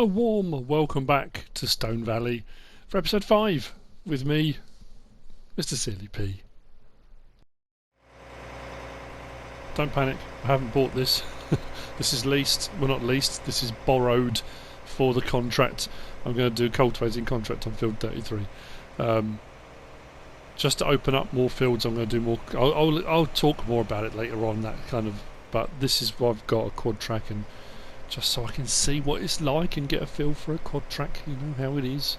A warm welcome back to Stone Valley for episode 5 with me, MrSealyp. Don't panic, I haven't bought this. This is leased, well not leased, this is borrowed for the contract. I'm going to do a cultivating contract on field 33. Just to open up more fields, I'm going to do more. I'll talk more about it later on, that kind of. But this is why I've got a quad track, and just so I can see what it's like and get a feel for a quad track, you know how it is.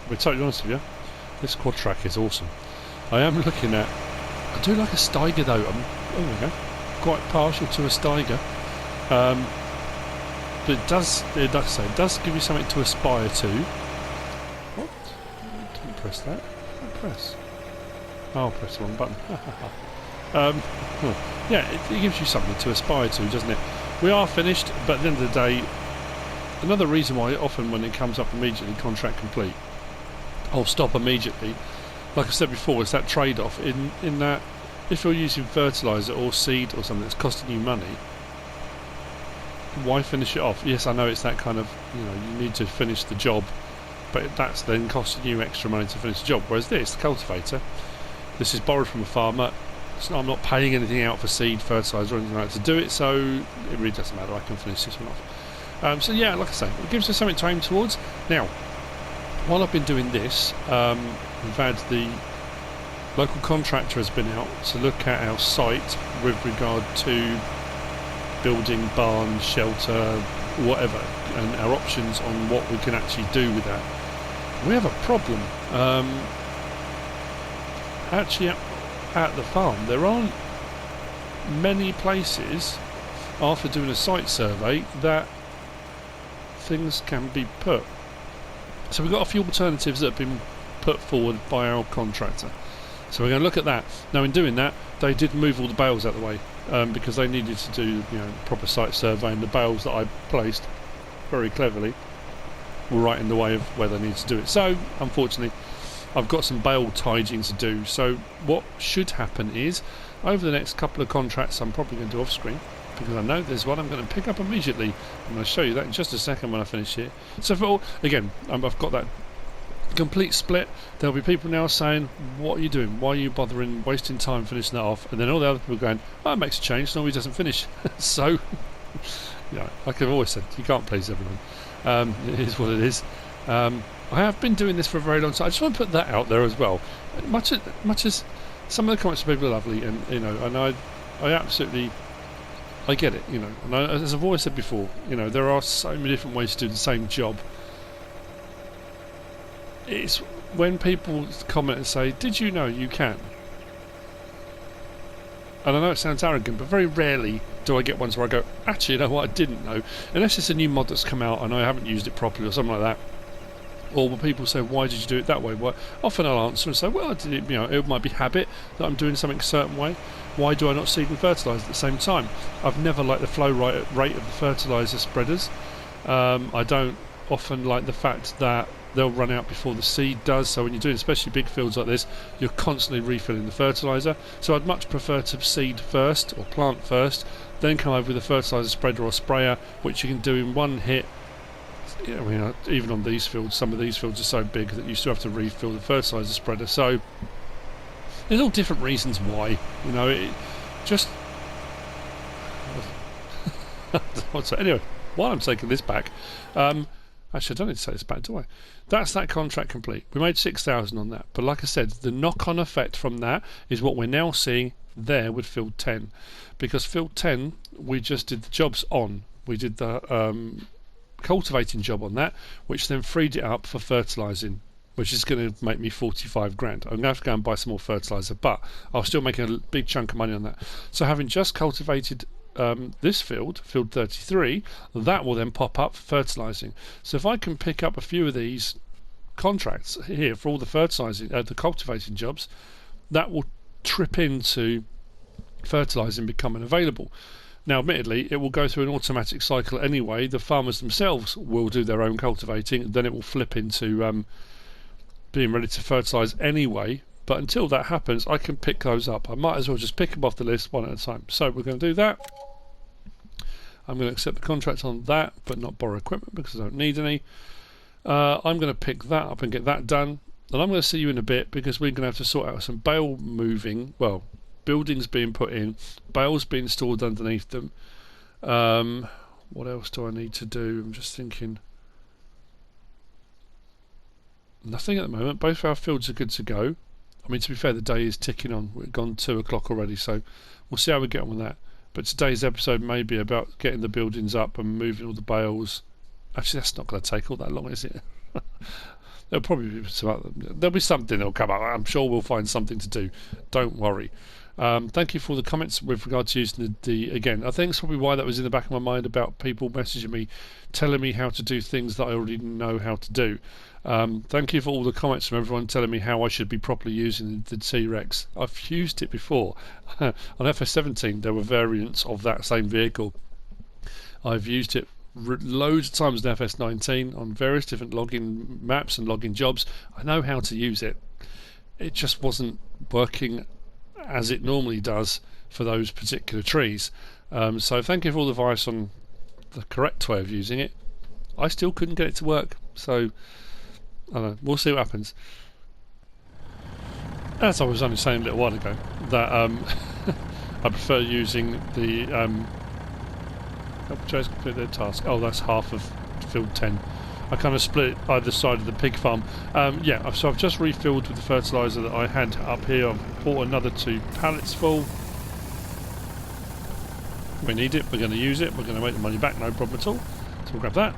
To be totally honest with you, this quad track is awesome. I am looking at. I do like a Steiger though. There we go. Quite partial to a Steiger, but it does. Like I say, it does give you something to aspire to. What? Didn't press that. Don't press. Oh, I'll press the wrong button. Yeah, it gives you something to aspire to, doesn't it? We are finished, but at the end of the day, another reason why often when it comes up immediately, contract complete, I'll stop immediately. Like I said before, it's that trade-off in that if you're using fertiliser or seed or something that's costing you money, why finish it off? Yes, I know it's that kind of, you know, you need to finish the job, but that's then costing you extra money to finish the job. Whereas this, the cultivator, this is borrowed from a farmer. I'm not paying anything out for seed, fertiliser or anything like that to do it, so it really doesn't matter. I can finish this one off. So yeah, like I say, it gives us something to aim towards. Now, while I've been doing this, we've had the local contractor has been out to look at our site with regard to building barn, shelter, whatever, and our options on what we can actually do with that. We have a problem. Actually, at the farm, there aren't many places after doing a site survey that things can be put. So we've got a few alternatives that have been put forward by our contractor. So we're going to look at that. Now in doing that, they did move all the bales out of the way because they needed to do, you know, proper site survey, and the bales that I placed very cleverly were right in the way of where they needed to do it. So unfortunately, I've got some bale tidying to do. So what should happen is, over the next couple of contracts, I'm probably going to do off screen, because I know there's one I'm going to pick up immediately. I'm going to show you that in just a second when I finish here. So for all, again, I've got that complete split. There'll be people now saying, what are you doing? Why are you bothering wasting time finishing that off? And then all the other people going, oh, it makes a change, so he doesn't finish. So, you know, like I've always said, you can't please everyone. It is what it is. I have been doing this for a very long time. I just want to put that out there as well. Much as some of the comments from people are lovely, and you know, and I absolutely, I get it, you know, and as I've always said before, you know, there are so many different ways to do the same job. It's when people comment and say, did you know you can? And I know it sounds arrogant, but very rarely do I get ones where I go, actually, you know what, I didn't know. Unless it's a new mod that's come out and I haven't used it properly or something like that. Or when people say, why did you do it that way? Well, often I'll answer and say, well, I did it, you know, it might be habit that I'm doing something a certain way. Why do I not seed and fertilise at the same time? I've never liked the flow rate of the fertiliser spreaders. I don't often like the fact that they'll run out before the seed does, so when you're doing especially big fields like this, you're constantly refilling the fertiliser. So I'd much prefer to seed first or plant first, then come over with a fertiliser spreader or sprayer, which you can do in one hit Yeah, I mean, even on these fields, some of these fields are so big that you still have to refill the fertiliser spreader. So there's all different reasons why. You know, it just. So anyway, while I'm taking this back, actually I don't need to take this back, do I? That's that contract complete. We made 6,000 on that, but like I said, the knock-on effect from that is what we're now seeing there with field 10, because field 10 we just did the jobs on. We did the cultivating job on that, which then freed it up for fertilising, which is going to make me 45 grand. I'm going to have to go and buy some more fertiliser, but I'll still make a big chunk of money on that. So having just cultivated this field 33, that will then pop up for fertilising. So if I can pick up a few of these contracts here for all the fertilising, the cultivating jobs, that will trip into fertilising becoming available. Now, admittedly, it will go through an automatic cycle anyway. The farmers themselves will do their own cultivating, and then it will flip into being ready to fertilise anyway. But until that happens, I can pick those up. I might as well just pick them off the list one at a time. So we're going to do that. I'm going to accept the contract on that, but not borrow equipment because I don't need any. I'm going to pick that up and get that done. And I'm going to see you in a bit because we're going to have to sort out some bale moving. Well, buildings being put in, bales being stored underneath them. What else do I need to do? I'm just thinking. Nothing at the moment. Both our fields are good to go. I mean, to be fair, the day is ticking on. We've gone 2 o'clock already, so we'll see how we get on with that. But today's episode may be about getting the buildings up and moving all the bales. Actually, that's not going to take all that long, is it? There'll probably be there'll be something that'll come up. I'm sure we'll find something to do. Don't worry. Thank you for all the comments with regard to using the again. I think it's probably why that was in the back of my mind about people messaging me, telling me how to do things that I already know how to do. Thank you for all the comments from everyone telling me how I should be properly using the T-Rex. I've used it before. On FS19 there were variants of that same vehicle. I've used it loads of times in FS19 on various different logging maps and logging jobs. I know how to use it. It just wasn't working as it normally does for those particular trees. So thank you for all the advice on the correct way of using it. I still couldn't get it to work, so I don't know, we'll see what happens. As I was only saying a little while ago, that I prefer using the help Joe's complete their task. Oh, that's half of field 10. I kind of split it either side of the pig farm. Yeah, so I've just refilled with the fertiliser that I had up here. I've bought another 2 pallets full. We need it, we're going to use it, we're going to make the money back, no problem at all. So we'll grab that.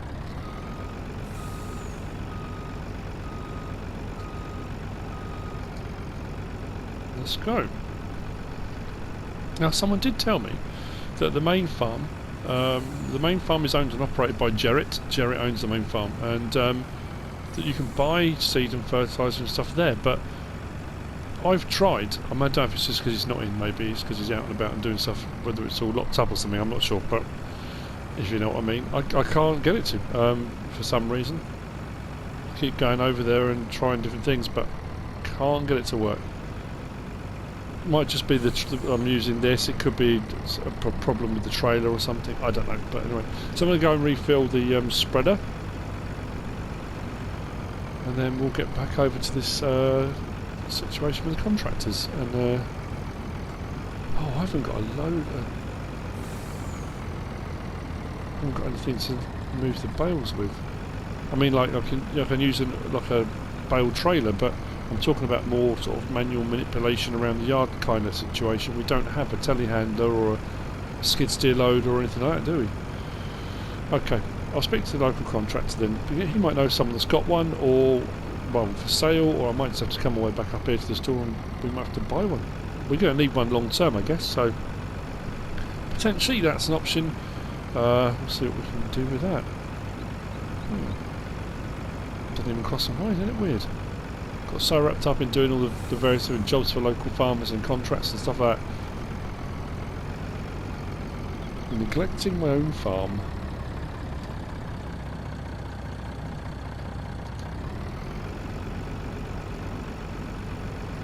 Let's go. Now, someone did tell me that the main farm is owned and operated by Jarrett. Jarrett owns the main farm, and that you can buy seed and fertiliser and stuff there. But I've tried. I don't know if it's just because he's not in. Maybe it's because he's out and about and doing stuff. Whether it's all locked up or something, I'm not sure. But if you know what I mean, I can't get it to for some reason. I keep going over there and trying different things, but can't get it to work. Might just be I'm using this. It could be a problem with the trailer or something. I don't know. But anyway, so I'm going to go and refill the spreader, and then we'll get back over to this situation with the contractors. And oh, I haven't got a load. I haven't got anything to move the bales with. I mean, like I can use like a bale trailer, but I'm talking about more sort of manual manipulation around the yard kind of situation. We don't have a telehandler or a skid steer loader or anything like that, do we? Okay, I'll speak to the local contractor then. He might know someone that's got one, or one for sale, or I might just have to come all the way back up here to the store and we might have to buy one. We're going to need one long term, I guess, so potentially that's an option. We'll see what we can do with that. Doesn't even cross my mind, isn't it weird? Got so wrapped up in doing all the various different jobs for local farmers and contracts and stuff like that. Neglecting my own farm.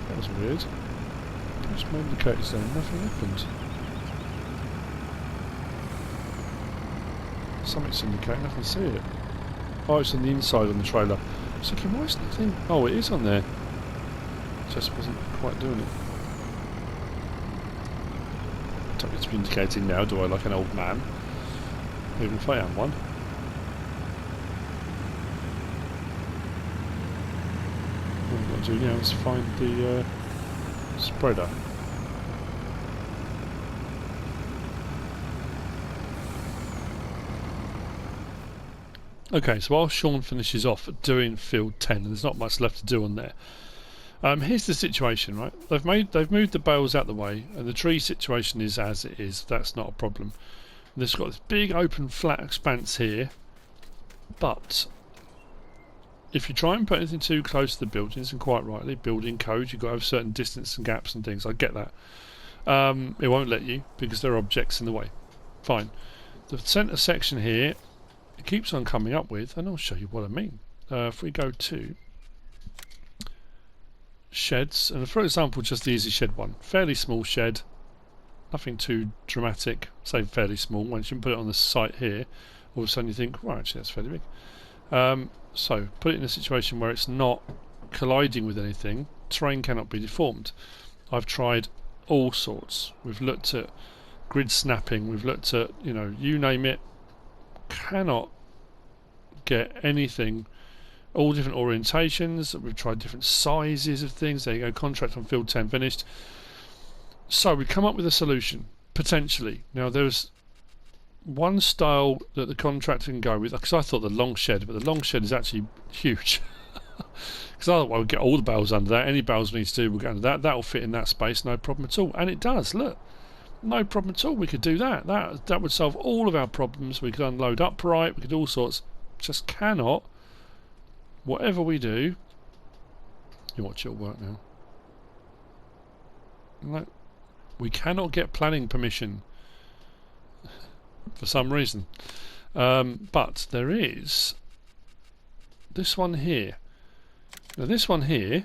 That was weird. Just my indicators there, nothing happened. Something's indicating, I can see it. Oh, it's on the inside on the trailer. I was thinking, why is nothing? Oh, it is on there. Just wasn't quite doing it. Don't need to be indicating now, do I, like an old man? Even if I am one. What we've got to do now is find the spreader. Okay, so while Sean finishes off doing field 10, there's not much left to do on there. Here's the situation, right? They've moved the bales out the way, and the tree situation is as it is. That's not a problem. And they've got this big open flat expanse here, but if you try and put anything too close to the buildings, and quite rightly, building code, you've got to have certain distance and gaps and things. I get that. It won't let you because there are objects in the way. Fine. The centre section here, it keeps on coming up with, and I'll show you what I mean. If we go to sheds, and for example just the easy shed one, fairly small shed, nothing too dramatic, say fairly small. Once you put it on the site here, all of a sudden you think, well, actually that's fairly big. So put it in a situation where it's not colliding with anything. Terrain cannot be deformed. I've tried all sorts. We've looked at grid snapping, we've looked at, you know, you name it, cannot get anything. All different orientations. We've tried different sizes of things. There you go, contract on field 10 finished. So we come up with a solution, potentially. Now there's one style that the contractor can go with, because I thought the long shed, but the long shed is actually huge. Because I thought, well, we'll get all the bales under that. Any bales we need to do, we'll get under that. That'll fit in that space, no problem at all. And it does, look. No problem at all. We could do that. That would solve all of our problems. We could unload upright, we could do all sorts. Just cannot. Whatever we do, you watch it work now. No, we cannot get planning permission for some reason. But there is this one here. Now this one here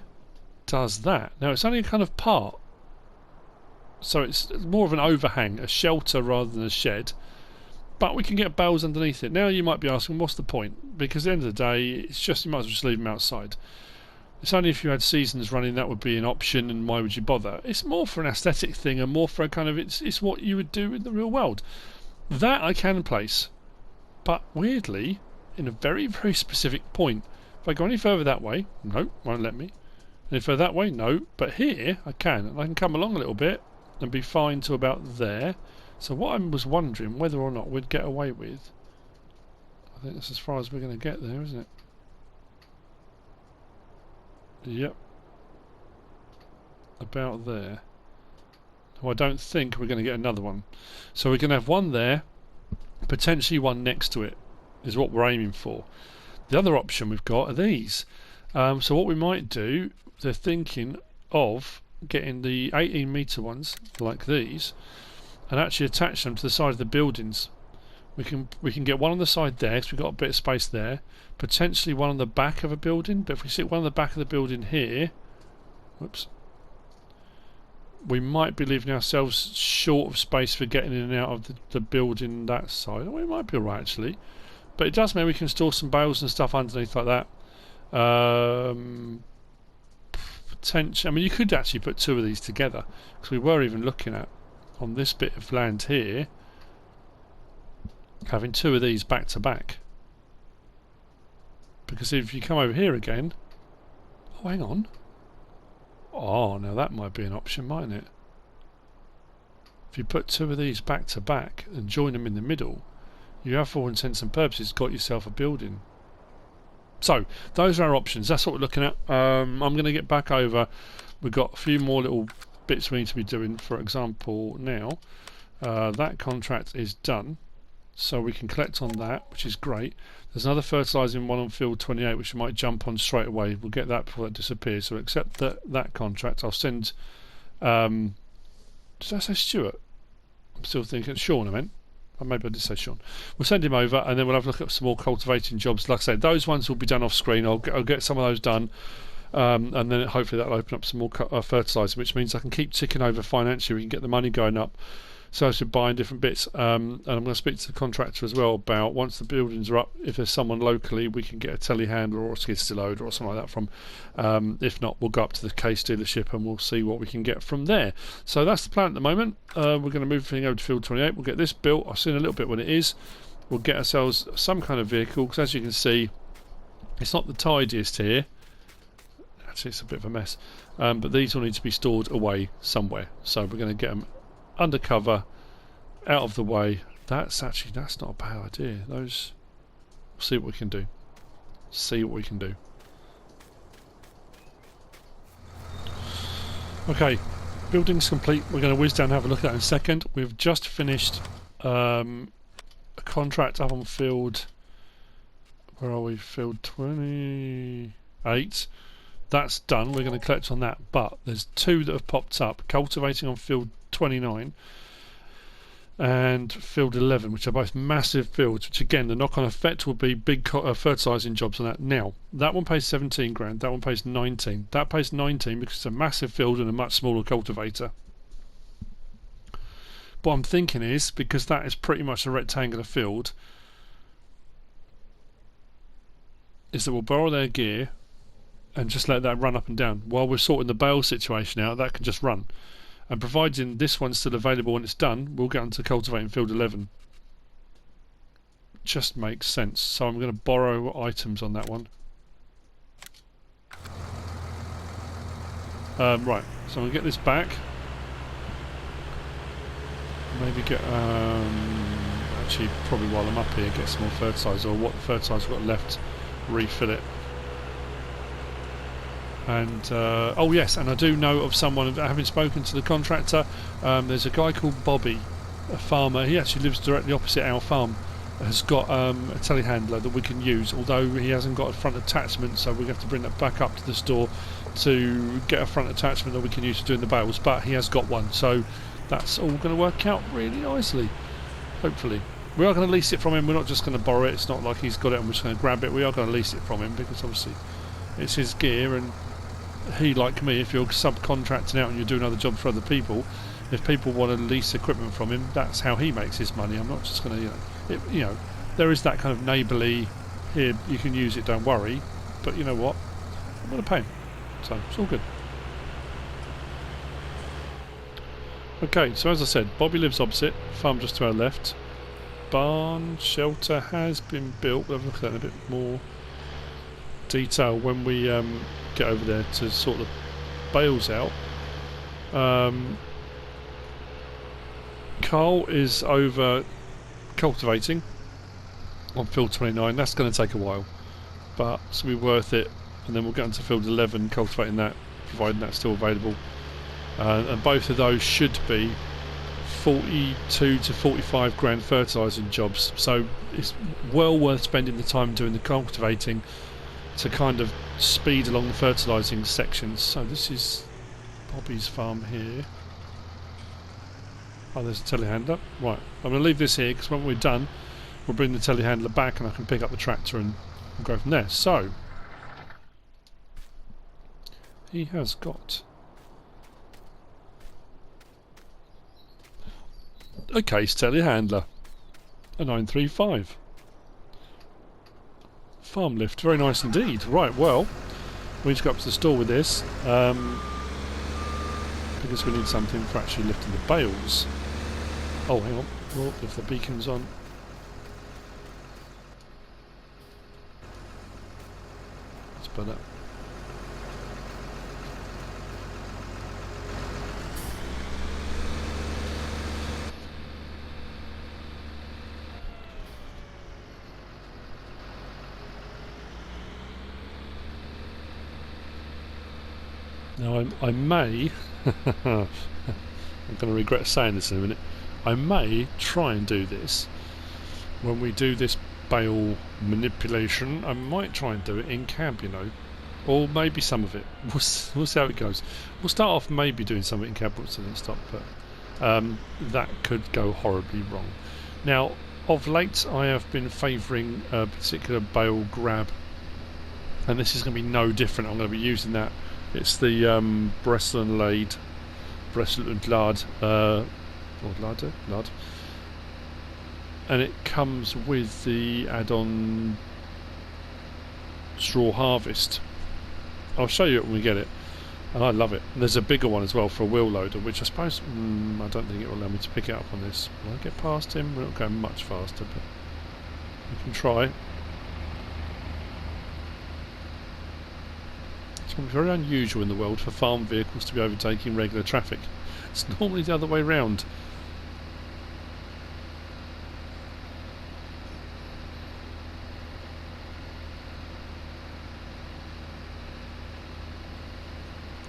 does that. Now it's only a kind of part, so it's more of an overhang, a shelter rather than a shed. But we can get bales underneath it. Now you might be asking, what's the point? Because at the end of the day, it's just, you might as well just leave them outside. It's only if you had seasons running that would be an option, and why would you bother? It's more for an aesthetic thing, and more for a kind of, it's what you would do in the real world. That I can place, but weirdly, in a very, very specific point. If I go any further that way, no, won't let me. Any further that way, no. But here, I can. And I can come along a little bit and be fine to about there. So what I was wondering whether or not we'd get away with, I think that's as far as we're going to get there, isn't it? Yep. About there. Well, I don't think we're going to get another one. So we're going to have one there, potentially one next to it, is what we're aiming for. The other option we've got are these. So what we might do, they're thinking of getting the 18 metre ones, like these, and actually attach them to the side of the buildings. We can get one on the side there, because we've got a bit of space there. Potentially one on the back of a building, but if we sit one on the back of the building here, whoops, we might be leaving ourselves short of space for getting in and out of the building that side. We might be alright actually, but it does mean we can store some bales and stuff underneath like that. Potentially, I mean, you could actually put two of these together, because we were even looking at, on this bit of land here, having two of these back to back. Because if you come over here again, oh, hang on. Oh, now that might be an option, mightn't it? If you put two of these back to back and join them in the middle, you have, for all intents and purposes, got yourself a building. So those are our options. That's what we're looking at. I'm going to get back over. We've got a few more little bits we need to be doing. For example, now that contract is done, so we can collect on that, which is great. There's another fertilising one on field 28 which we might jump on straight away. We'll get that before it disappears. So accept that contract. I'll send did I say Stuart? I'm still thinking Sean, I meant. Or maybe I did say Sean. We'll send him over, and then we'll have a look at some more cultivating jobs. Like I said, those ones will be done off screen. I'll get some of those done, and then hopefully that'll open up some more fertilising, which means I can keep ticking over financially. We can get the money going up. So I should buy different bits, and I'm going to speak to the contractor as well about once the buildings are up, if there's someone locally we can get a telehandler or a skid steer loader or something like that from. If not, we'll go up to the case dealership and we'll see what we can get from there. So that's the plan at the moment. We're going to move everything over to field 28. We'll get this built. I've seen a little bit when it is. We'll get ourselves some kind of vehicle, because as you can see, it's not the tidiest here. Actually, it's a bit of a mess. But these will need to be stored away somewhere. So we're going to get them undercover, out of the way. That's not a bad idea. Those, we'll see what we can do. See what we can do. Okay, building's complete. We're going to whiz down and have a look at that in a second. We've just finished a contract up on field. Where are we? Field 28. That's done. We're going to collect on that. But there's two that have popped up. Cultivating on field 29 and field 11, which are both massive fields, which again the knock-on effect will be big fertilising jobs on that. Now that one pays 17 grand, that one pays 19. That pays 19 because it's a massive field and a much smaller cultivator. What I'm thinking is, because that is pretty much a rectangular field, is that we'll borrow their gear and just let that run up and down while we're sorting the bale situation out. That can just run, and providing this one's still available when it's done, we'll get onto cultivating field 11. Just makes sense. So I'm going to borrow items on that one. Right, so I'm going to get this back. Maybe get actually probably while I'm up here get some more fertiliser, or what the fertiliser I've got left, refill it. And oh yes, and I do know of someone, having spoken to the contractor, there's a guy called Bobby, a farmer. He actually lives directly opposite our farm. Has got a telehandler that we can use, although he hasn't got a front attachment, so we have to bring that back up to the store to get a front attachment that we can use to doing the bales. But he has got one, so that's all going to work out really nicely, hopefully. We are going to lease it from him. We're not just going to borrow it. It's not like he's got it and we're just going to grab it. We are going to lease it from him because obviously it's his gear, and he, like me, if you're subcontracting out and you're doing other jobs for other people, if people want to lease equipment from him, that's how he makes his money. I'm not just going to, there is that kind of neighbourly, here, you can use it, don't worry, but you know what, I'm going to pay him, so it's all good. Okay, so as I said, Bobby lives opposite, farm just to our left. Barn shelter has been built. We'll have a look at that in a bit more detail when we get over there to sort the bales out. Carl is over cultivating on field 29. That's going to take a while, but it's going to be worth it. And then we'll get onto field 11, cultivating that, providing that's still available. And both of those should be 42 to 45 grand fertilising jobs, so it's well worth spending the time doing the cultivating to kind of speed along the fertilising sections. So this is Bobby's farm here. Oh, there's a telehandler. Right, I'm going to leave this here because when we're done we'll bring the telehandler back and I can pick up the tractor and go from there. So he has got a case telehandler, a 935 farm lift, very nice indeed. Right, well, we need to go up to the store with this because we need something for actually lifting the bales. Oh, hang on, well, if the beacon's on. That's better. Now I may, I'm going to regret saying this in a minute, I may try and do this when we do this bale manipulation. I might try and do it in cab, or maybe some of it. We'll see how it goes. We'll start off maybe doing some of it in cab, so then stop, but that could go horribly wrong. Now, of late I have been favouring a particular bale grab, and this is going to be no different. I'm going to be using that. It's the Breslan Lade or lud, and it comes with the add-on straw harvest. I'll show you it when we get it, and I love it. And there's a bigger one as well for a wheel loader, which I suppose I don't think it will allow me to pick it up on this. Will I get past him? We're not going much faster, but we can try. It's going to be very unusual in the world for farm vehicles to be overtaking regular traffic. It's normally the other way round.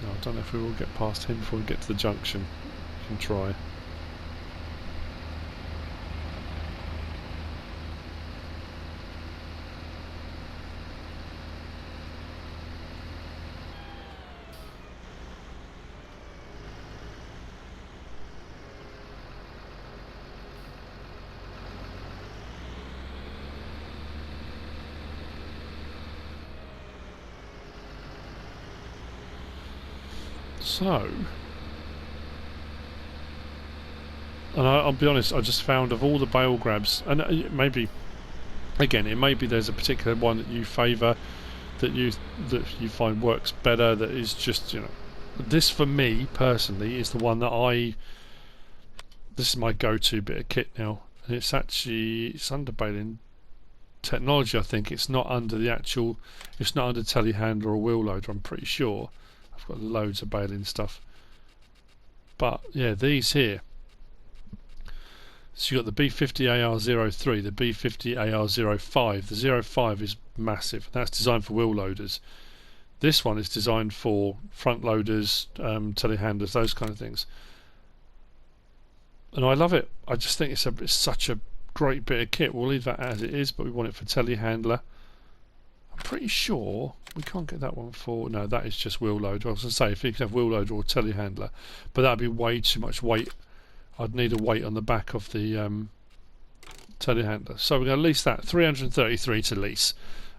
No, I don't know if we will get past him before we get to the junction. We can try. So, and I'll be honest, I just found of all the bale grabs, and maybe, again, it may be there's a particular one that you favour, that you find works better, that is just, you know, this for me personally is the one that this is my go-to bit of kit now, and it's under baling technology. I think it's not under it's not under telehandler or wheel loader, I'm pretty sure. I've got loads of baling stuff, but yeah, these here. So you've got the B50AR03, the B50AR05. The 05 is massive. That's designed for wheel loaders. This one is designed for front loaders, telehandlers, those kind of things. And I love it. I just think it's such a great bit of kit. We'll leave that as it is, but we want it for telehandler. I'm pretty sure we can't get that one for... No, that is just wheel loader. I was going to say, if you could have wheel loader or telehandler, but that would be way too much weight. I'd need a weight on the back of the telehandler. So we're going to lease that, 333 to lease.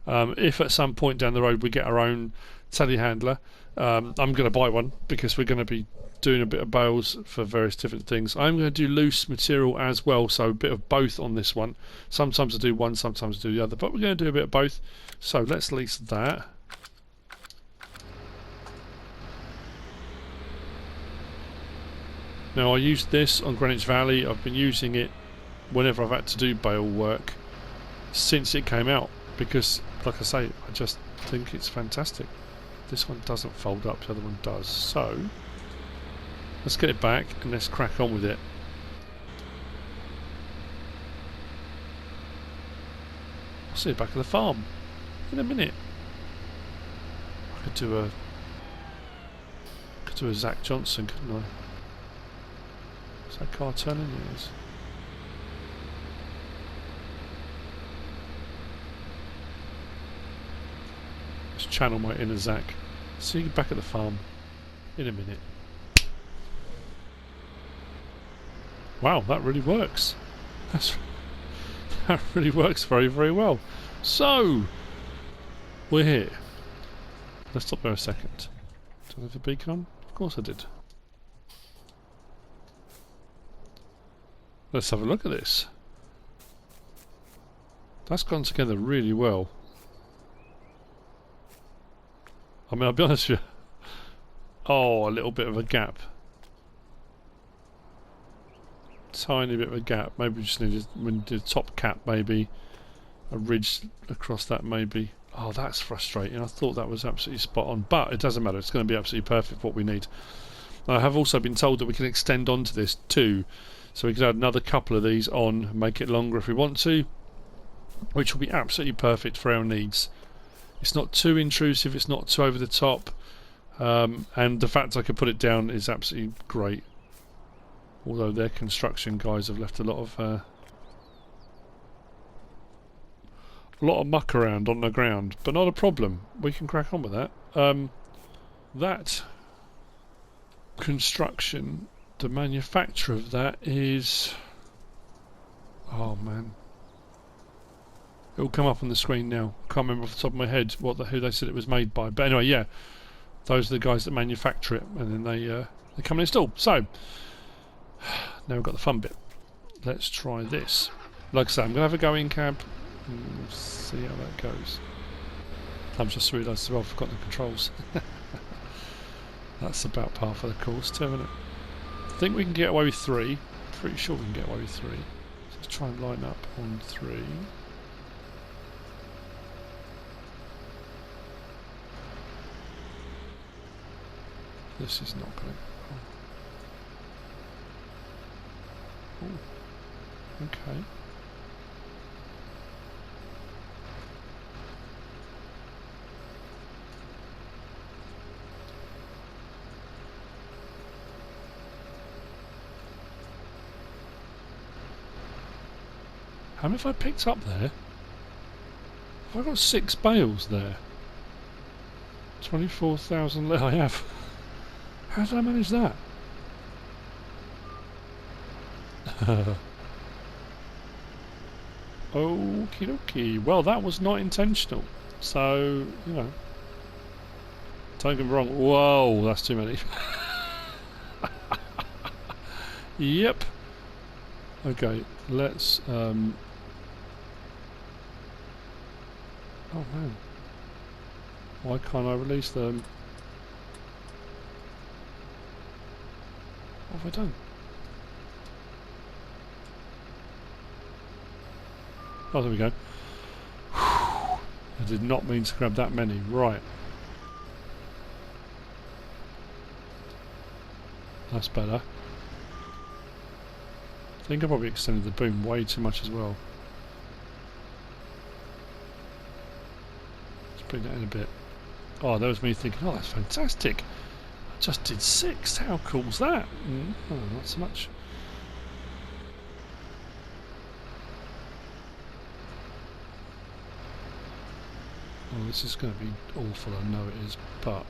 If at some point down the road we get our own telehandler, I'm going to buy one, because we're going to be doing a bit of bales for various different things. I'm going to do loose material as well, so a bit of both on this one. Sometimes I do one, sometimes I do the other, but we're going to do a bit of both. So let's lease that. Now I used this on Greenwich Valley. I've been using it whenever I've had to do bale work since it came out, because like I say, I just think it's fantastic. This one doesn't fold up, the other one does. So let's get it back and let's crack on with it. I'll see you back at the farm in a minute. I could do a Zach Johnson, couldn't I? Is that car turning? It is. Let's channel my inner Zach. See you back at the farm in a minute. Wow, that really works. That really works very, very well. So, we're here. Let's stop there a second. Did I have a beacon on? Of course I did. Let's have a look at this. That's gone together really well. I mean, I'll be honest with you. Oh, a little bit of a gap. Tiny bit of a gap. Maybe we just need a top cap, maybe. A ridge across that, maybe. Oh, that's frustrating. I thought that was absolutely spot on. But it doesn't matter. It's going to be absolutely perfect for what we need. I have also been told that we can extend onto this too. So we could add another couple of these on, make it longer if we want to, which will be absolutely perfect for our needs. It's not too intrusive, it's not too over the top, and the fact I could put it down is absolutely great. Although their construction guys have left a lot of muck around on the ground, but not a problem. We can crack on with that. That construction, the manufacturer of that is... Oh man. It'll come up on the screen now. Can't remember off the top of my head who they said it was made by. But anyway, yeah. Those are the guys that manufacture it, and then they come and install. So, Now we've got the fun bit. Let's try this. Like I say, I'm going to have a go in cab and see how that goes. I've just realised I've forgotten the controls. That's about par for the course too, isn't it? I think we can get away with 3. Pretty sure we can get away with 3. So let's try and line up on 3. This is not going to... Oh. Okay. How many have I picked up there? Have I got 6 bales there? 24,000 I have. How did I manage that? Okie dokie. Well, that was not intentional. So, you know. Don't get me wrong. Whoa, that's too many. Yep. Okay, let's... Oh, man. Why can't I release them? What have I done? Oh, there we go. I did not mean to grab that many. Right. That's better. I think I probably extended the boom way too much as well. Let's bring that in a bit. Oh, that was me thinking, oh, that's fantastic. I just did 6. How cool's that? Oh, not so much. Oh, this is going to be awful, I know it is, but I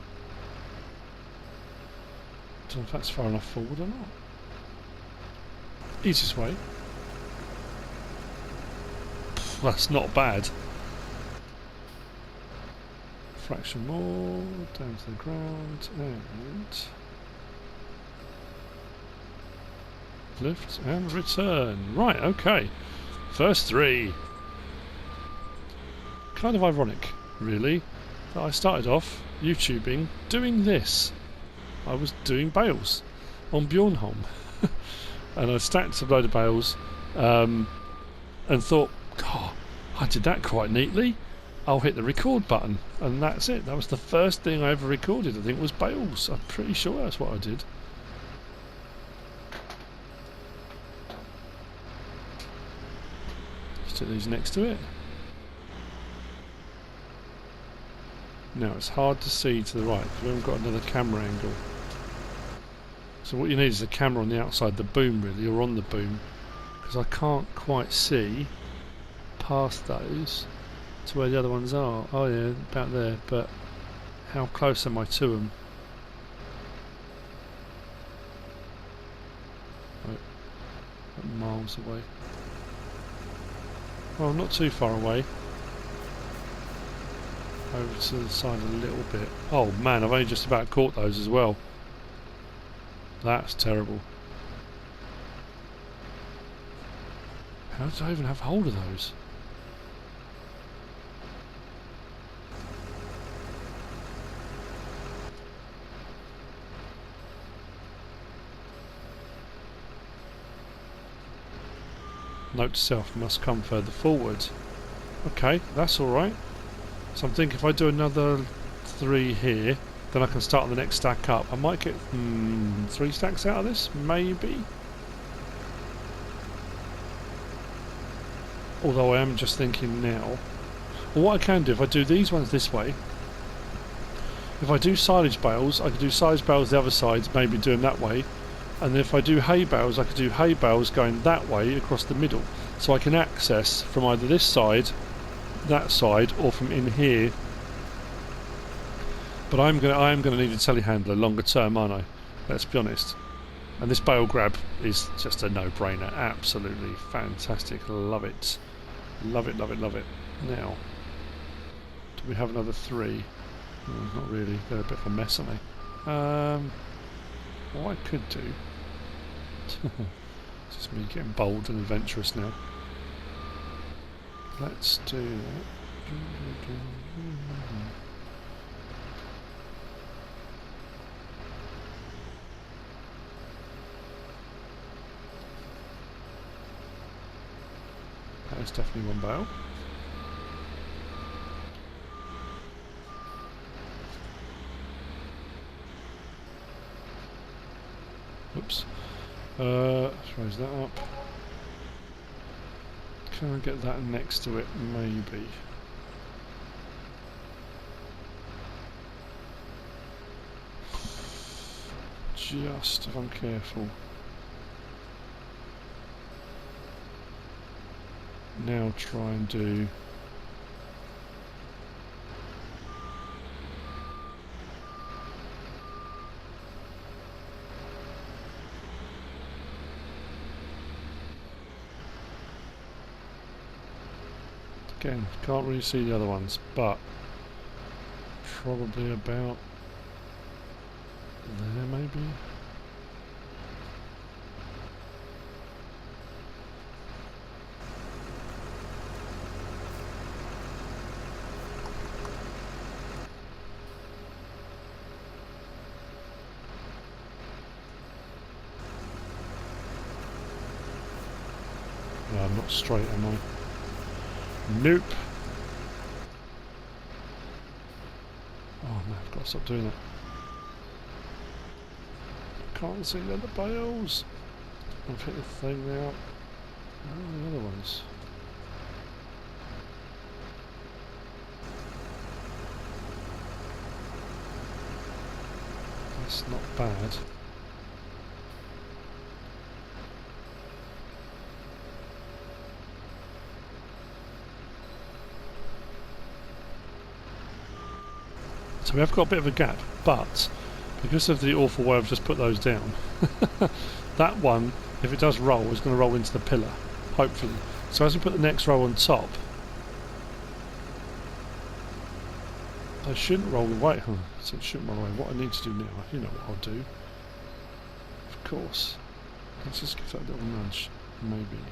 don't know if that's far enough forward or not. Easiest way. That's not bad. Fraction more, down to the ground, and lift and return. Right, okay. First 3. Kind of ironic, really, that I started off YouTubing doing this. I was doing bales on Bjornholm. And I stacked a load of bales and thought, God, I did that quite neatly. I'll hit the record button, and that's it. That was the first thing I ever recorded, I think, was bales. I'm pretty sure that's what I did. Stick these next to it. Now it's hard to see to the right because we haven't got another camera angle. So what you need is a camera on the outside the boom, really, or on the boom, because I can't quite see past those to where the other ones are. Oh yeah, about there, but how close am I to them? Right, miles away. Well, not too far away. Over to the side a little bit. Oh man, I've only just about caught those as well. That's terrible. How did I even have hold of those? Note to self, must come further forward. Okay, that's alright. So I'm thinking if I do another 3 here, then I can start on the next stack up. I might get 3 stacks out of this, maybe. Although I am just thinking now. Well, what I can do, if I do these ones this way, if I do silage bales, I could do silage bales the other side, maybe do them that way. And if I do hay bales, I could do hay bales going that way across the middle. So I can access from either this side, that side, or from in here. But I am gonna need a telehandler longer term, aren't I? Let's be honest. And this bale grab is just a no-brainer. Absolutely fantastic. Love it. Love it, love it, love it. Now, do we have another 3? Not really. They're a bit of a mess, aren't they? What I could do Just me getting bold and adventurous now. Let's do that. That is definitely one bale. Oops. Let's raise that up. Can I get that next to it? Maybe. Just if I'm careful. Now try and do again, can't really see the other ones, but probably about there maybe. No, I'm not straight, am I? Nope. Oh no, I've got to stop doing that. Can't see the other bales. I've hit the thing now. Where are the other ones? That's not bad. So we have got a bit of a gap, but because of the awful way I've just put those down, that one, if it does roll, is going to roll into the pillar, hopefully. So as we put the next row on top, they shouldn't roll away. So it shouldn't roll away. What I need to do now, you know what I'll do. Of course. Let's just give that a little nudge, maybe.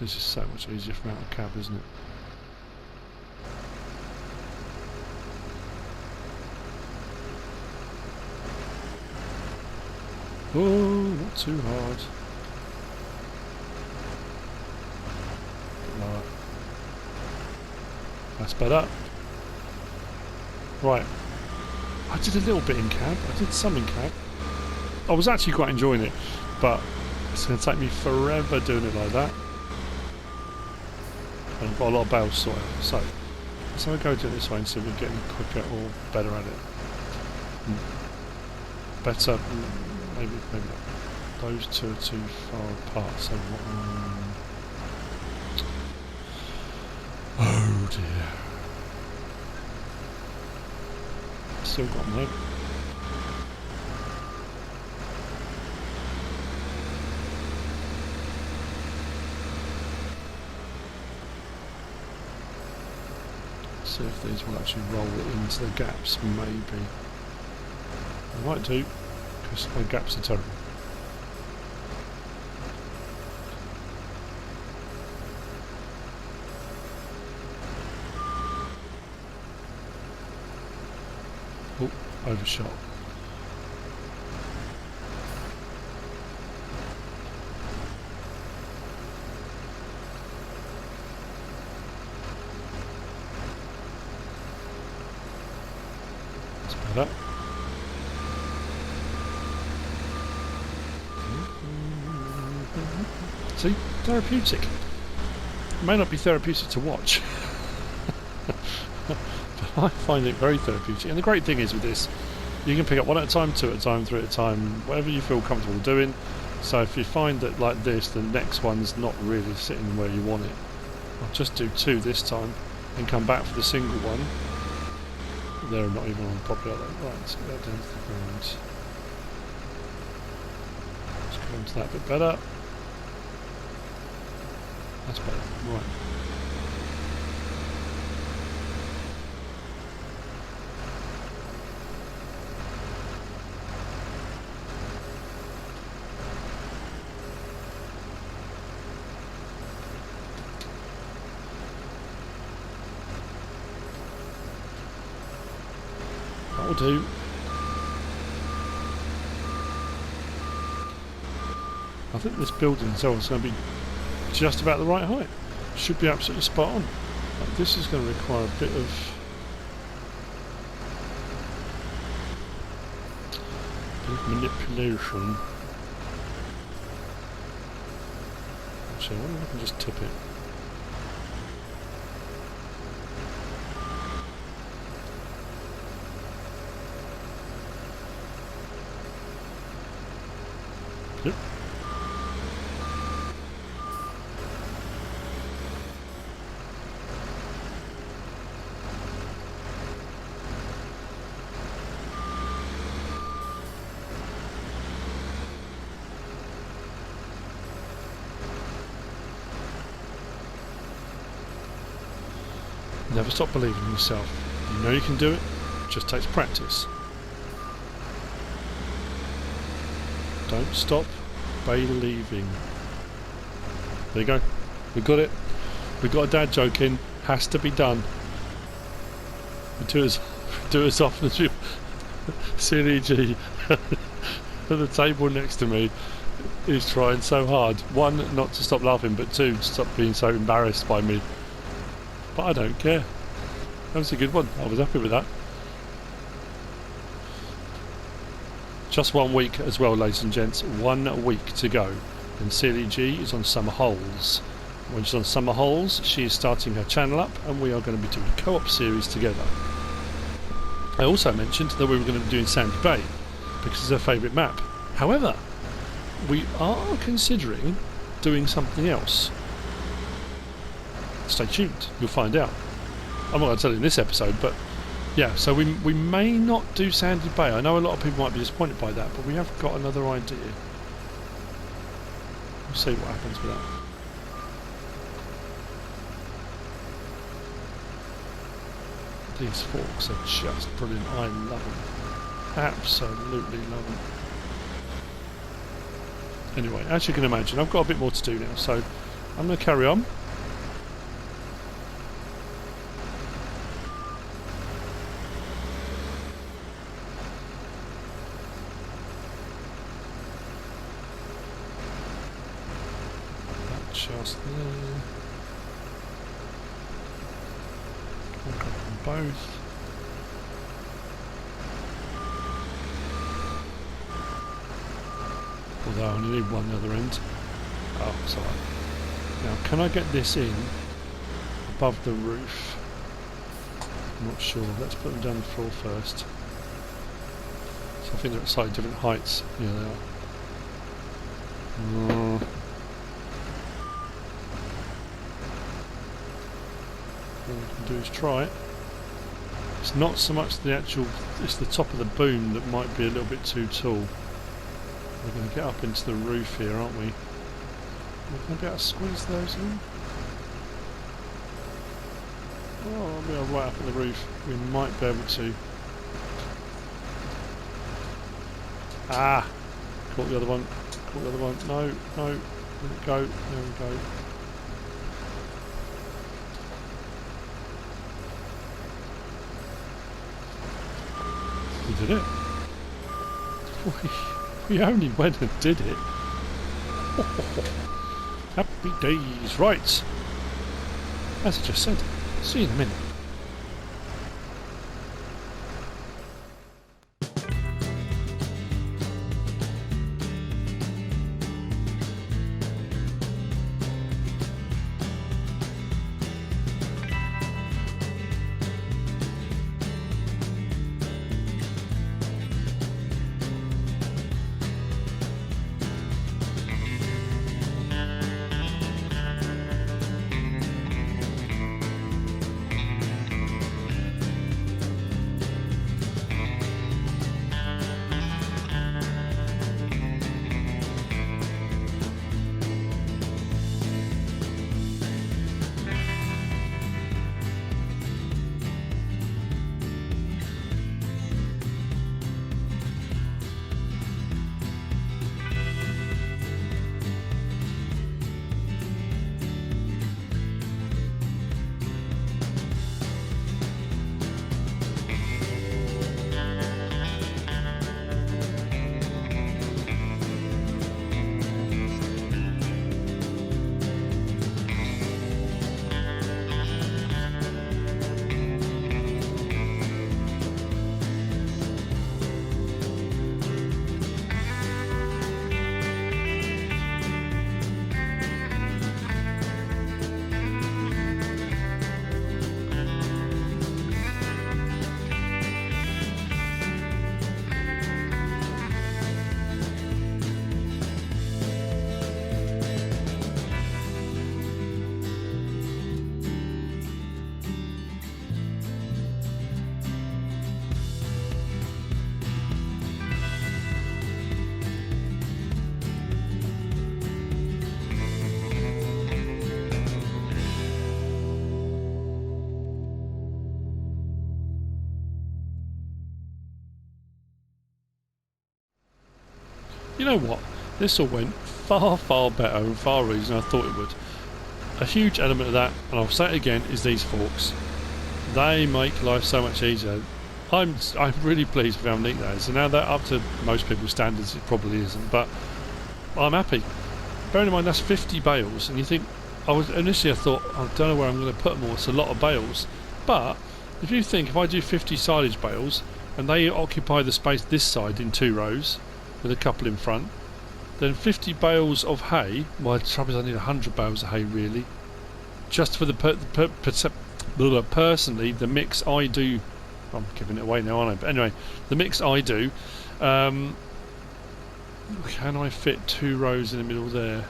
This is so much easier from out of cab, isn't it? Oh, not too hard. Bit lower. That's better. Right. I did a little bit in cab. I did some in cab. I was actually quite enjoying it, but it's going to take me forever doing it like that. And I've got a lot of bales to sort out. So, let's have a go do it this way and see if we're getting quicker or better at it. Better. Maybe not. Those two are too far apart, so oh dear. Still got them though. See if these will actually roll into the gaps, maybe. They might do. Because my gaps are terrible. Oh, overshot. That's better. See, therapeutic. It may not be therapeutic to watch, but I find it very therapeutic. And the great thing is with this, you can pick up one at a time, two at a time, three at a time, whatever you feel comfortable doing. So if you find that like this, the next one's not really sitting where you want it, I'll just do two this time and come back for the single one. They're not even on properly. Right, let's get that down to the ground. Let's go into that a bit better. That's better. Right. That'll do. I think this building itself is going to be just about the right height. Should be absolutely spot on. But this is going to require a bit of manipulation. Actually, I wonder if I can just tip it. Yep. Never stop believing in yourself. You know you can do it, it just takes practice. Don't stop bale-eving. There you go. We got it. We got a dad joke in. Has to be done. We do as often as you. STOP at the table next to me is trying so hard. One, not to stop laughing, but two, to stop being so embarrassed by me. But I don't care. That was a good one. I was happy with that. Just 1 week as well, ladies and gents. 1 week to go. And SealyG is on summer holes. When she's on summer holes, she is starting her channel up, and we are going to be doing a co-op series together. I also mentioned that we were going to be doing Sandy Bay because it's her favourite map. However, we are considering doing something else. Stay tuned, you'll find out. I'm not going to tell you in this episode, but yeah, so we may not do Sandy Bay. I know a lot of people might be disappointed by that, but we have got another idea. We'll see what happens with that. These forks are just brilliant. I love them. Absolutely love them. Anyway, as you can imagine, I've got a bit more to do now, so I'm going to carry on. Just there. Hook up them both. Although I only need one the other end. Oh, sorry. Now, can I get this in above the roof? I'm not sure. Let's put them down the floor first. So I think they're at slightly different heights. Yeah, they are. All we can do is try it. It's not so much the actual, it's the top of the boom that might be a little bit too tall. We're going to get up into the roof here, aren't we? We're going to be able to squeeze those in. Oh, I'll be able to right up on the roof. We might be able to. Ah! Caught the other one. Caught the other one. No, no. Let it go. There we go. We did it. We only went and did it. Happy days. Right. As I just said, see you in a minute. You know what? This all went far better and far easier than I thought it would. A huge element of that, and I'll say it again, is these forks. They make life so much easier. I'm really pleased with how neat that is. So now that up to most people's standards, it probably isn't, but I'm happy. Bearing in mind that's 50 bales, and you think, initially I thought, I don't know where I'm going to put them all, it's a lot of bales. But if you think, if I do 50 silage bales, and they occupy the space this side in 2 rows, with a couple in front, then 50 bales of hay, well the trouble is I need 100 bales of hay really, just for personally, the mix I do, I'm giving it away now, aren't I? But anyway, the mix I do, can I fit 2 rows in the middle there?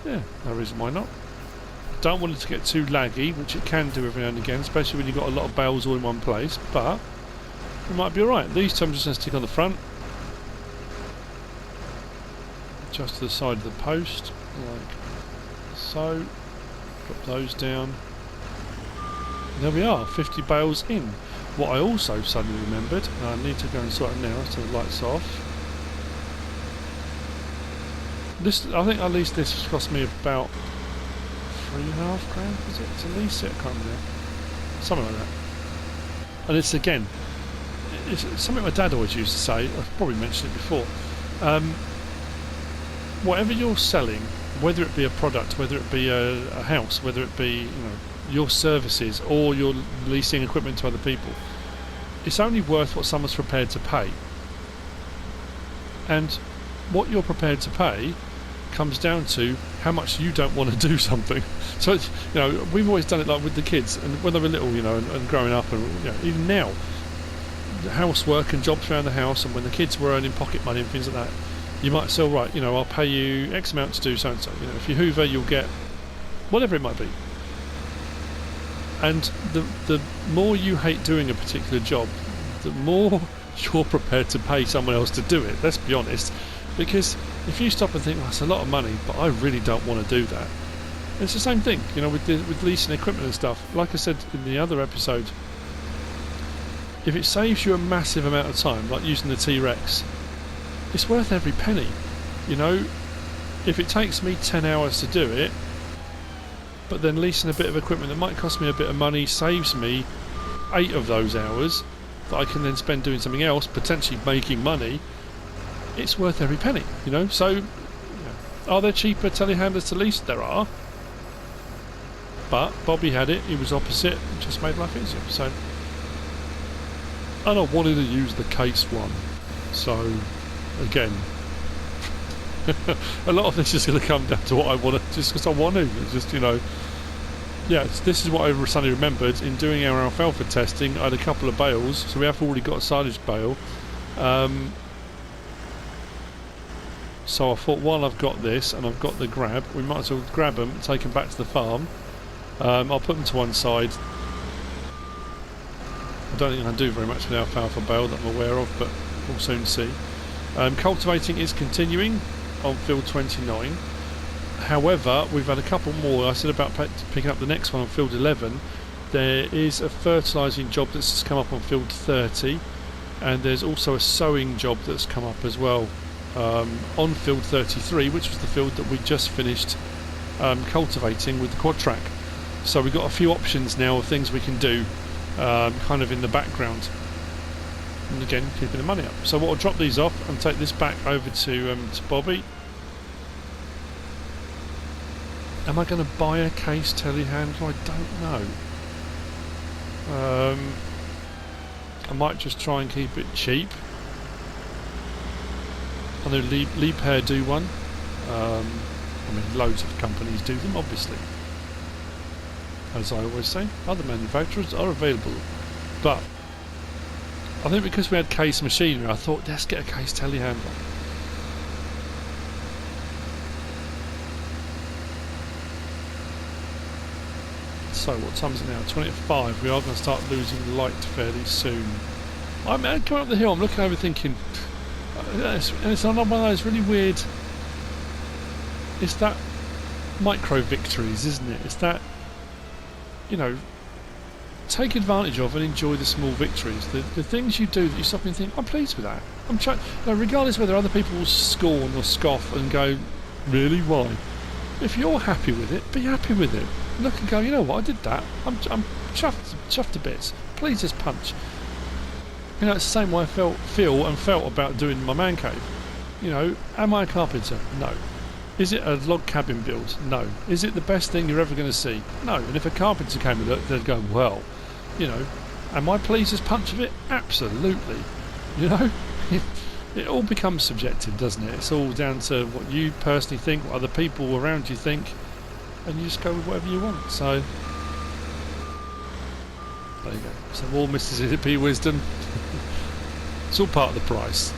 Yeah, no reason why not. Don't want it to get too laggy, which it can do every now and again, especially when you've got a lot of bales all in one place, but it might be alright. These two I'm just going to stick on the front, just to the side of the post, like so. Drop those down. And there we are, 50 bales in. What I also suddenly remembered, and I need to go and sort it now, so the lights off. This, I think at least this cost me about £3.5 grand, was it? To lease it, I can't remember. Something like that. And it's again, it's something my dad always used to say, I've probably mentioned it before. Whatever you're selling, whether it be a product, whether it be a house, whether it be your services or you're leasing equipment to other people, it's only worth what someone's prepared to pay. And what you're prepared to pay comes down to how much you don't want to do something. So it's, we've always done it like with the kids, and when they were little, and growing up, and even now, housework and jobs around the house, and when the kids were earning pocket money and things like that, you might say, right, I'll pay you X amount to do so and so. If you hoover, you'll get whatever it might be. And the more you hate doing a particular job, the more you're prepared to pay someone else to do it. Let's be honest, because if you stop and think, well, that's a lot of money, but I really don't want to do that. It's the same thing, with leasing equipment and stuff. Like I said in the other episode, if it saves you a massive amount of time, like using the T-Rex, it's worth every penny. If it takes me 10 hours to do it, but then leasing a bit of equipment that might cost me a bit of money saves me 8 of those hours that I can then spend doing something else, potentially making money, it's worth every penny, So, are there cheaper telehandlers to lease? There are. But Bobby had it, he was opposite, it just made life easier. So, and I wanted to use the case one. So, again, a lot of this is going to come down to what I want to, just because I want to. It's just, this is what I suddenly remembered in doing our alfalfa testing. I had a couple of bales, so we have already got a silage bale. So I thought, while I've got this and I've got the grab, we might as well grab them, take them back to the farm. I'll put them to one side. I don't think I can do very much with the alfalfa bale that I'm aware of, but we'll soon see. Cultivating is continuing on field 29. However, we've had a couple more. I said about picking up the next one on field 11. There is a fertilising job that's just come up on field 30, and there's also a sowing job that's come up as well on field 33, which was the field that we just finished cultivating with the quad track. So we've got a few options now of things we can do kind of in the background, and again keeping the money up. So we'll drop these off and take this back over to Bobby. Am I going to buy a case telehandler? I don't know. I might just try and keep it cheap. I know Liebherr do one. Loads of companies do them, obviously. As I always say, other manufacturers are available. But I think because we had case machinery, I thought, let's get a case telehandler. So what time is it now? 20 to 5. We are going to start losing light fairly soon. I'm coming up the hill, I'm looking over thinking, it's on one of those really weird, it's that micro victories, isn't it? It's that, take advantage of and enjoy the small victories. The things you do that you stop and think, I'm pleased with that. Regardless whether other people will scorn or scoff and go, really, why? If you're happy with it, be happy with it. Look and go, you know what, I did that. I'm chuffed to bits. Pleased as punch. You know, it's the same way I felt about doing my man cave. You know, am I a carpenter? No. Is it a log cabin build? No. Is it the best thing you're ever going to see? No. And if a carpenter came and looked, they'd go, well, you know, am I pleased as punch of it? Absolutely. You know, it all becomes subjective, doesn't it? It's all down to what you personally think, what other people around you think, and you just go with whatever you want. So, there you go. So more MrSealyp wisdom. It's all part of the price.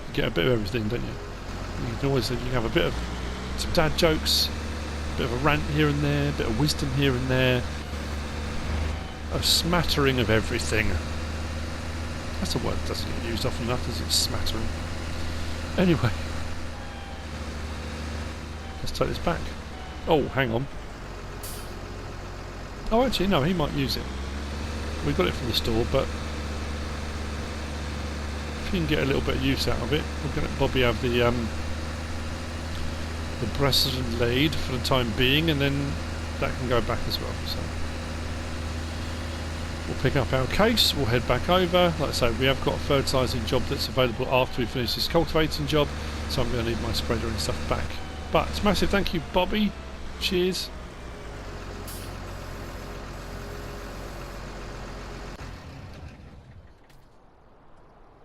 You get a bit of everything, don't you? You can always have a bit of some dad jokes, a bit of a rant here and there, a bit of wisdom here and there, a smattering of everything. That's a word that doesn't get used often enough, does it? Smattering. Anyway, let's take this back. Oh, hang on. Oh, actually, no, he might use it. We got it from the store, but if you can get a little bit of use out of it, we're going to let Bobby have the precedent laid for the time being, and then that can go back as well. So we'll pick up our case, we'll head back over. Like I say, we have got a fertilising job that's available after we finish this cultivating job, so I'm going to need my spreader and stuff back. But it's massive thank you, Bobby. Cheers.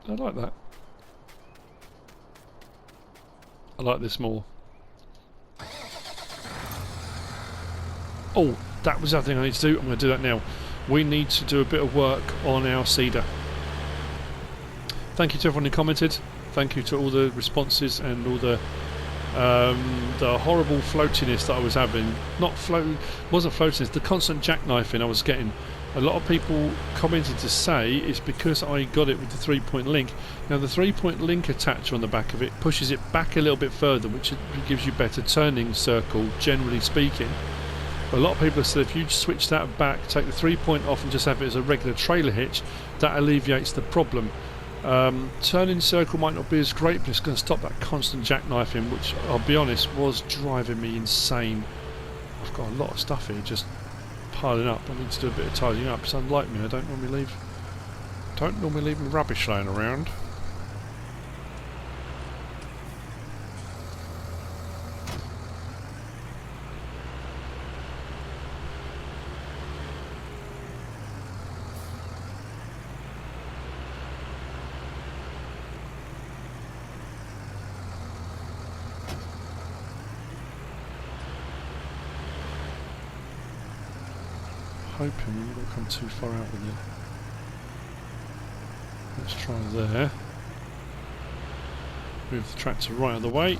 I like that. I like this more. Oh, that was the other thing I need to do. I'm going to do that now. We need to do a bit of work on our cedar. Thank you to everyone who commented. Thank you to all the responses and all the horrible floatiness that I was having. Wasn't floatiness, the constant jackknifing I was getting. A lot of people commented to say it's because I got it with the 3-point link. Now the 3-point link attacher on the back of it pushes it back a little bit further, which gives you better turning circle, generally speaking. A lot of people have said if you switch that back, take the 3-point off and just have it as a regular trailer hitch, that alleviates the problem. Turning circle might not be as great, but it's going to stop that constant jackknifing, which I'll be honest was driving me insane. I've got a lot of stuff here just piling up. I need to do a bit of tidying up. So unlike me, I don't normally leave my rubbish laying around. Hoping we won't come too far out with it. Let's try there. Move the tractor right out of the way.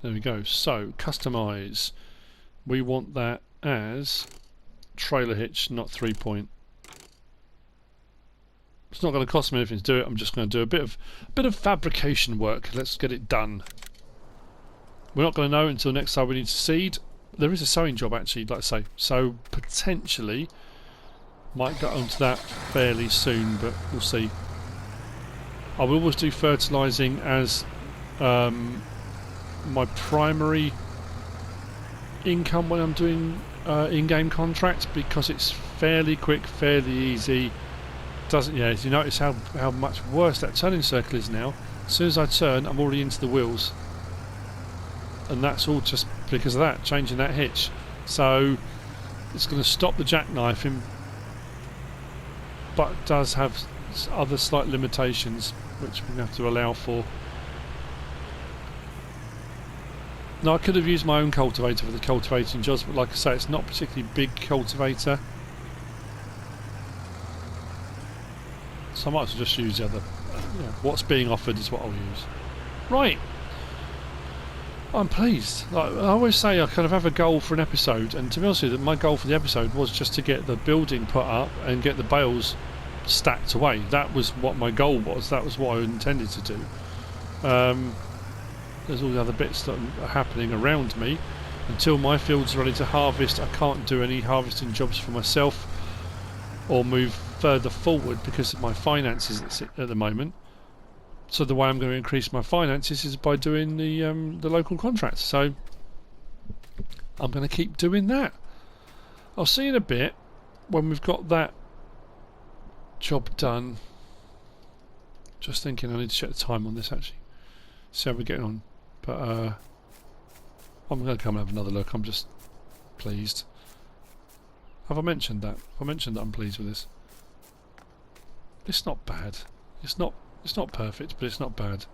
There we go. So, customise. We want that as trailer hitch, not 3-point. It's not going to cost me anything to do it. I'm just going to do a bit of fabrication work. Let's get it done. We're not going to know until next time we need to seed. There is a sewing job actually, like I say, so potentially might get onto that fairly soon, but we'll see. I will always do fertilising as my primary income when I'm doing in-game contracts, because it's fairly quick, fairly easy. Doesn't, yeah, you notice how much worse that turning circle is now. As soon as I turn, I'm already into the wheels. And that's all just because of that, changing that hitch. So it's going to stop the jackknifing, but it does have other slight limitations which we have to allow for. Now I could have used my own cultivator for the cultivating jobs, but like I say, it's not a particularly big cultivator, so I might as well just use the other. What's being offered is what I'll use. Right. I'm pleased. Like, I always say I kind of have a goal for an episode, and to be honest with you, my goal for the episode was just to get the building put up and get the bales stacked away. That was what my goal was. That was what I intended to do. there's all the other bits that are happening around me. Until my field's ready to harvest, I can't do any harvesting jobs for myself or move further forward because of my finances at the moment. So the way I'm going to increase my finances is by doing the local contracts. So I'm going to keep doing that. I'll see in a bit when we've got that job done. Just thinking I need to check the time on this actually. See how we're getting on. But I'm going to come and have another look. I'm just pleased. Have I mentioned that? Have I mentioned that I'm pleased with this? It's not bad. It's not perfect, but it's not bad.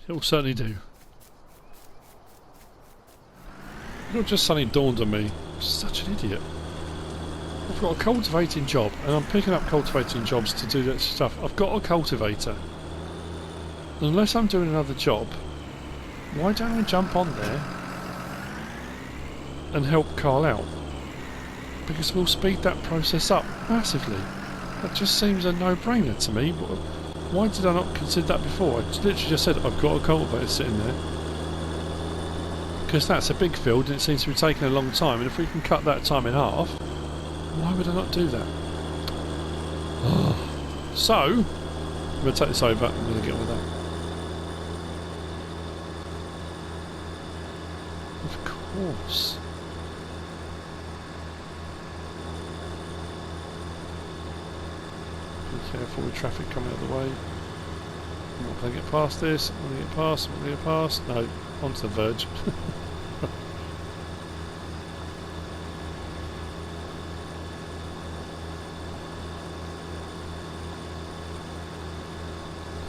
It will certainly do. It just suddenly dawned on me. I'm such an idiot. I've got a cultivating job, and I'm picking up cultivating jobs to do that stuff. I've got a cultivator. Unless I'm doing another job, why don't I jump on there and help Carl out? Because we'll speed that process up massively. That just seems a no-brainer to me. Why did I not consider that before? I literally just said I've got a cultivator sitting there. Because that's a big field and it seems to be taking a long time, and if we can cut that time in half, why would I not do that? So, I'm going to take this over and I'm going to get on with that. Of course. Be careful with traffic coming out of the way. I'm not going to get past this, I'm going to get past, I'm going to get past. No, onto the verge.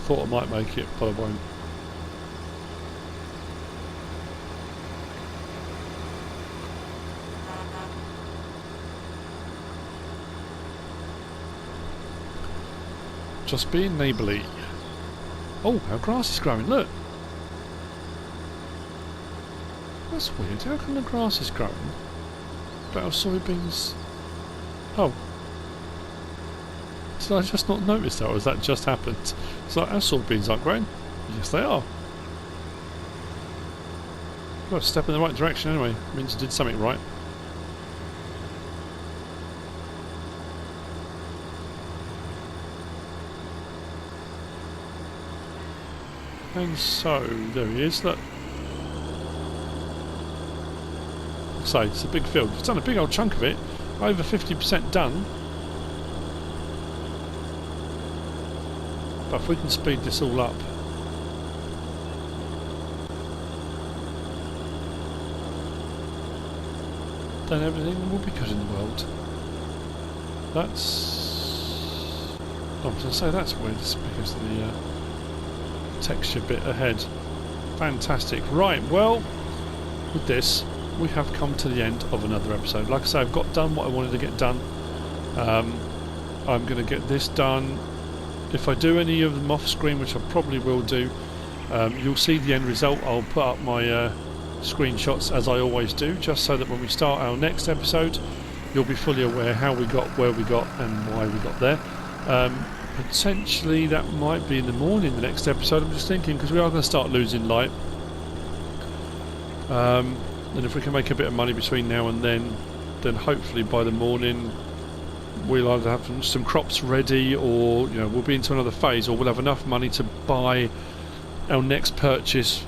Thought I might make it, but I won't. Just being neighbourly. Oh, our grass is growing, look! That's weird, how come the grass is growing? But our soybeans... Oh. Did I just not notice that, or has that just happened? It's like, our soybeans aren't growing. Yes, they are. Well, a step in the right direction anyway. It means you did something right. And so, there he is, look. So, it's a big field. It's done a big old chunk of it. Over 50% done. But if we can speed this all up, then everything will be good in the world. That's... I was going to say that's weird, it's because of the texture bit ahead. Fantastic. Right, well, with this, we have come to the end of another episode. Like I say, I've got done what I wanted to get done. I'm going to get this done. If I do any of them off screen, which I probably will do, you'll see the end result. I'll put up my screenshots as I always do, just so that when we start our next episode, you'll be fully aware how we got, where we got, and why we got there. Potentially that might be in the morning, the next episode. I'm just thinking, because we are going to start losing light. And if we can make a bit of money between now and then hopefully by the morning we'll either have some crops ready, or we'll be into another phase, or we'll have enough money to buy our next purchase,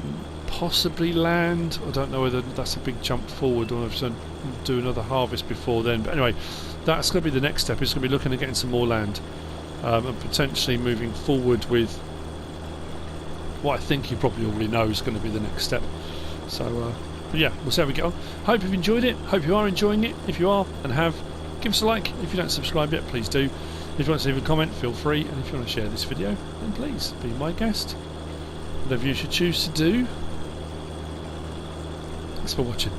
possibly land. I don't know whether that's a big jump forward or if to do another harvest before then, but anyway, that's going to be the next step. It's going to be looking at getting some more land, and potentially moving forward with what I think you probably already know is going to be the next step. So but yeah, we'll see how we get on. Hope you've enjoyed it, hope you are enjoying it. If you are and have, give us a like. If you don't subscribe yet, please do. If you want to leave a comment, feel free, and if you want to share this video, then please be my guest. Whatever you should choose to do. Thanks for watching.